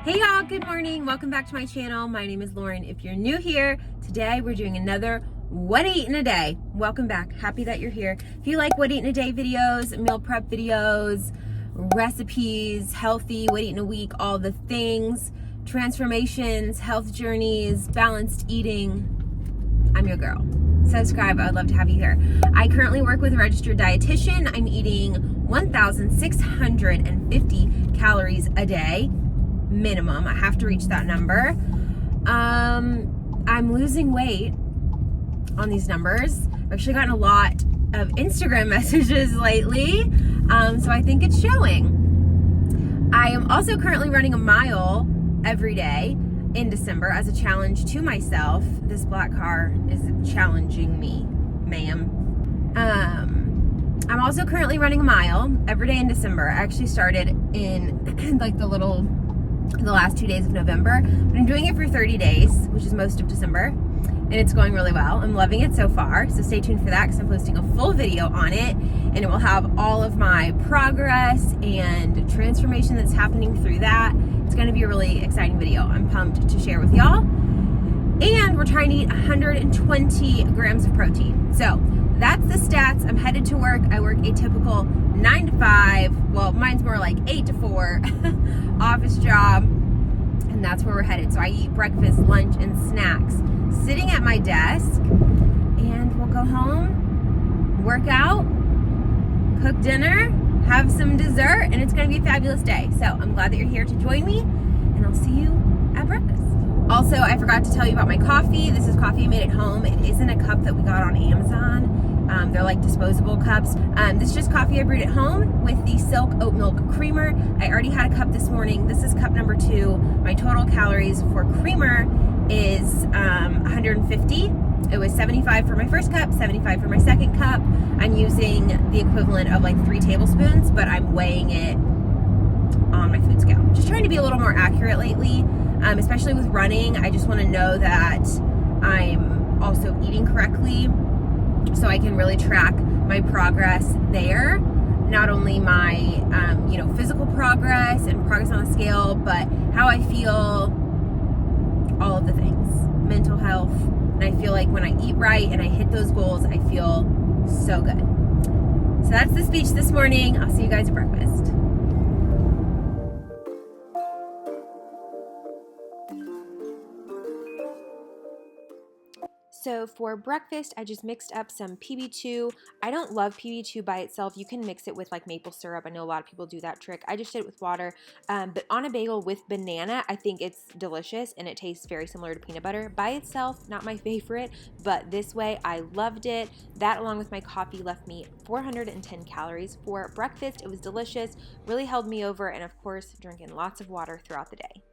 Hey y'all, good morning. Welcome back to my channel. My name is Lauren. If you're new here, today we're doing another what to eat in a day. Welcome back. Happy that you're here. If you like what to eat in a day videos, meal prep videos, recipes, healthy, what to eat in a week, all the things, transformations, health journeys, balanced eating, I'm your girl. Subscribe. I would love to have you here. I currently work with a registered dietitian. I'm eating 1,650 calories a day minimum. I have to reach that number. I'm losing weight on these numbers. I've actually gotten a lot of Instagram messages lately, so I think it's showing. I am also currently running a mile every day in December as a challenge to myself. This black car is challenging me, ma'am. I'm also currently running a mile every day in December. I actually started in like the last 2 days of November, but I'm doing it for 30 days, which is most of December, and it's going really well. I'm loving it so far, so stay tuned for that because I'm posting a full video on it, and it will have all of my progress and transformation that's happening through that. It's going to be a really exciting video. I'm pumped to share with y'all. And we're trying to eat 120 grams of protein. So that's the stats. I'm headed to work. I work a typical 9 to 5. Well, mine's more like 8 to 4 office job. And that's where we're headed. So I eat breakfast, lunch, and snacks sitting at my desk. And we'll go home, work out, cook dinner, have some dessert, and it's going to be a fabulous day. So I'm glad that you're here to join me, and I'll see you at breakfast. Also, I forgot to tell you about my coffee. This is coffee I made at home. It isn't a cup that we got on Amazon. They're like disposable cups. This is just coffee I brewed at home with the Silk Oat Milk Creamer. I already had a cup this morning. This is cup number 2. My total calories for creamer is 150. It was 75 for my first cup, 75 for my second cup. I'm using the equivalent of like 3 tablespoons, but I'm weighing it on my food scale. Just trying to be a little more accurate lately, especially with running. I just want to know that I'm also eating correctly so I can really track my progress there. Not only my, physical progress and progress on the scale, but how I feel, all of the things, mental health. And I feel like when I eat right and I hit those goals, I feel so good. So that's the speech this morning. I'll see you guys at breakfast. So for breakfast, I just mixed up some PB2. I don't love PB2 by itself. You can mix it with like maple syrup. I know a lot of people do that trick. I just did it with water. But on a bagel with banana, I think it's delicious and it tastes very similar to peanut butter. By itself, not my favorite, but this way I loved it. That along with my coffee left me 410 calories for breakfast. It was delicious, really held me over, and of course, drinking lots of water throughout the day.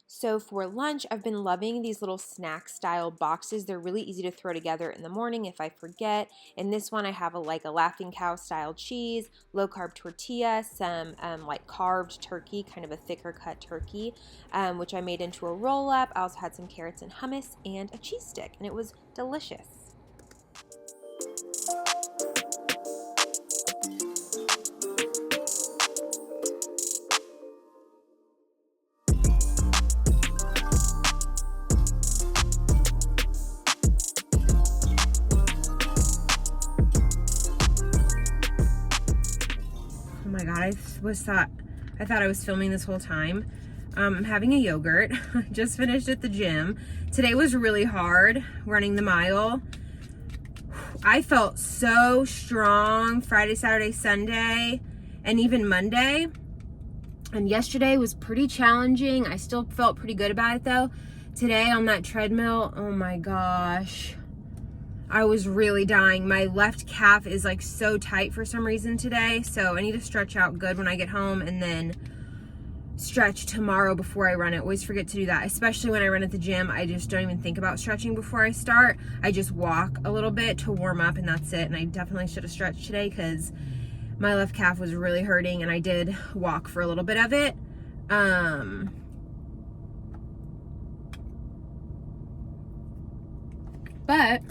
So for lunch, I've been loving these little snack style boxes. They're really easy to throw together in the morning if I forget. In this one, I have a Laughing Cow style cheese, low carb tortilla, some like carved turkey, kind of a thicker cut turkey, which I made into a roll up. I also had some carrots and hummus and a cheese stick, and it was delicious. Oh my God, I thought I was filming this whole time. I'm having a yogurt. Just finished at the gym. Today was really hard running the mile. I felt so strong Friday, Saturday, Sunday, and even Monday. And yesterday was pretty challenging. I still felt pretty good about it though. Today on that treadmill, oh my gosh, I was really dying. My left calf is like so tight for some reason today, so I need to stretch out good when I get home and then stretch tomorrow before I run. I always forget to do that, especially when I run at the gym. I just don't even think about stretching before I start. I just walk a little bit to warm up and that's it. And I definitely should have stretched today because my left calf was really hurting and I did walk for a little bit of it. But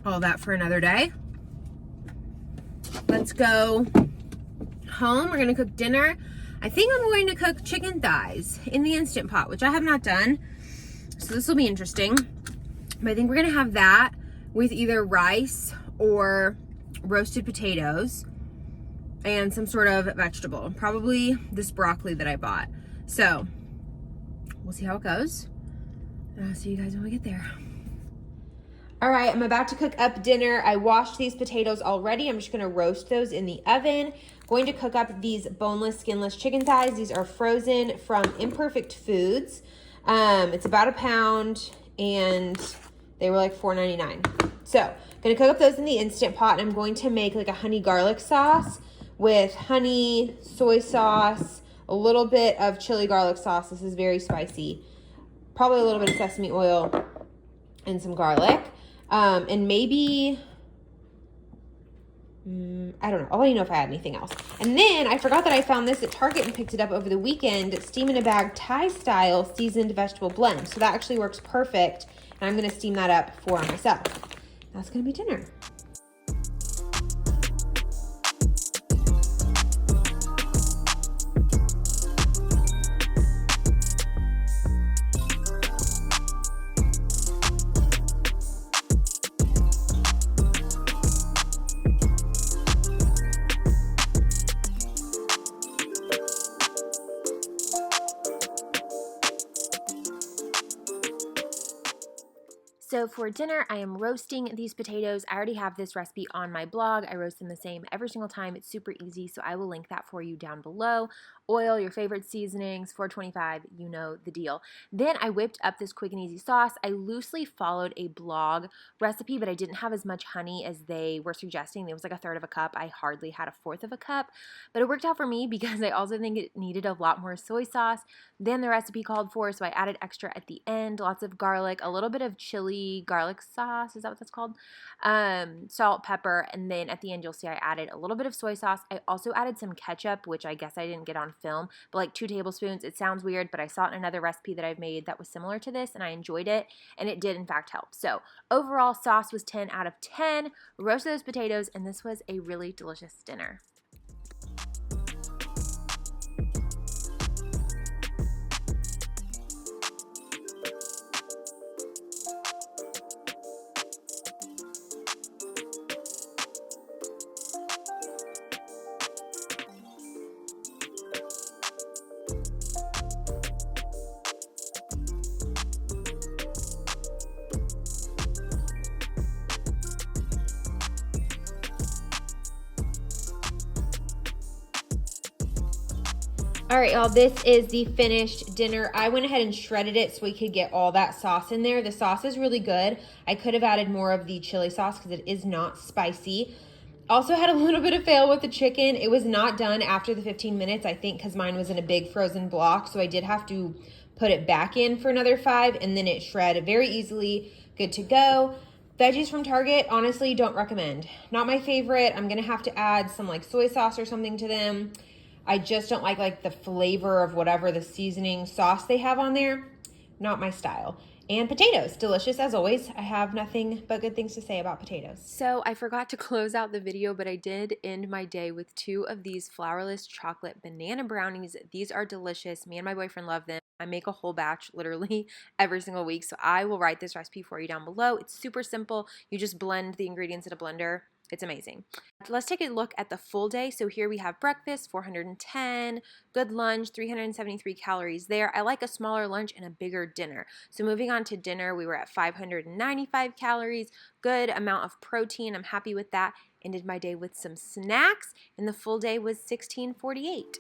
all that for another day. Let's go home. We're gonna cook dinner. I think I'm going to cook chicken thighs in the Instant Pot, which I have not done. So this will be interesting. But I think we're gonna have that with either rice or roasted potatoes and some sort of vegetable, probably this broccoli that I bought. So we'll see how it goes. And I'll see you guys when we get there. All right, I'm about to cook up dinner. I washed these potatoes already. I'm just gonna roast those in the oven. Going to cook up these boneless, skinless chicken thighs. These are frozen from Imperfect Foods. It's about a pound and they were like $4.99. So, gonna cook up those in the Instant Pot, and I'm going to make like a honey garlic sauce with honey, soy sauce, a little bit of chili garlic sauce. This is very spicy. Probably a little bit of sesame oil and some garlic. And maybe, I don't know. I'll let you know if I add anything else. And then I forgot that I found this at Target and picked it up over the weekend. Steam in a Bag Thai style seasoned vegetable blend. So that actually works perfect. And I'm going to steam that up for myself. That's going to be dinner. So for dinner, I am roasting these potatoes. I already have this recipe on my blog. I roast them the same every single time. It's super easy, so I will link that for you down below. Oil, your favorite seasonings, $4.25, you know the deal. Then I whipped up this quick and easy sauce. I loosely followed a blog recipe, but I didn't have as much honey as they were suggesting. It was like 1/3 of a cup. I hardly had 1/4 of a cup, but it worked out for me because I also think it needed a lot more soy sauce than the recipe called for, so I added extra at the end. Lots of garlic, a little bit of chili garlic sauce, is that what that's called? Salt, pepper, and then at the end you'll see I added a little bit of soy sauce. I also added some ketchup, which I guess I didn't get on film, but like 2 tablespoons. It sounds weird, but I saw it in another recipe that I've made that was similar to this, and I enjoyed it, and it did in fact help. So overall, sauce was 10 out of 10. Roasted those potatoes, and this was a really delicious dinner. All right, y'all, this is the finished dinner. I went ahead and shredded it so we could get all that sauce in there. The sauce is really good. I could have added more of the chili sauce because it is not spicy. Also had a little bit of fail with the chicken. It was not done after the 15 minutes, I think, because mine was in a big frozen block, so I did have to put it back in for another 5, and then it shredded very easily. Good to go. Veggies from Target, honestly, don't recommend. Not my favorite. I'm gonna have to add some like soy sauce or something to them. I just don't like the flavor of whatever the seasoning sauce they have on there. Not my style. And potatoes, delicious as always. I have nothing but good things to say about potatoes. So I forgot to close out the video, but I did end my day with 2 of these flourless chocolate banana brownies. These are delicious. Me and my boyfriend love them. I make a whole batch literally every single week, so I will write this recipe for you down below. It's super simple. You just blend the ingredients in a blender. It's amazing. Let's take a look at the full day. So here we have breakfast, 410, good lunch, 373 calories there. I like a smaller lunch and a bigger dinner. So moving on to dinner, we were at 595 calories, good amount of protein. I'm happy with that. Ended my day with some snacks, and the full day was 1648.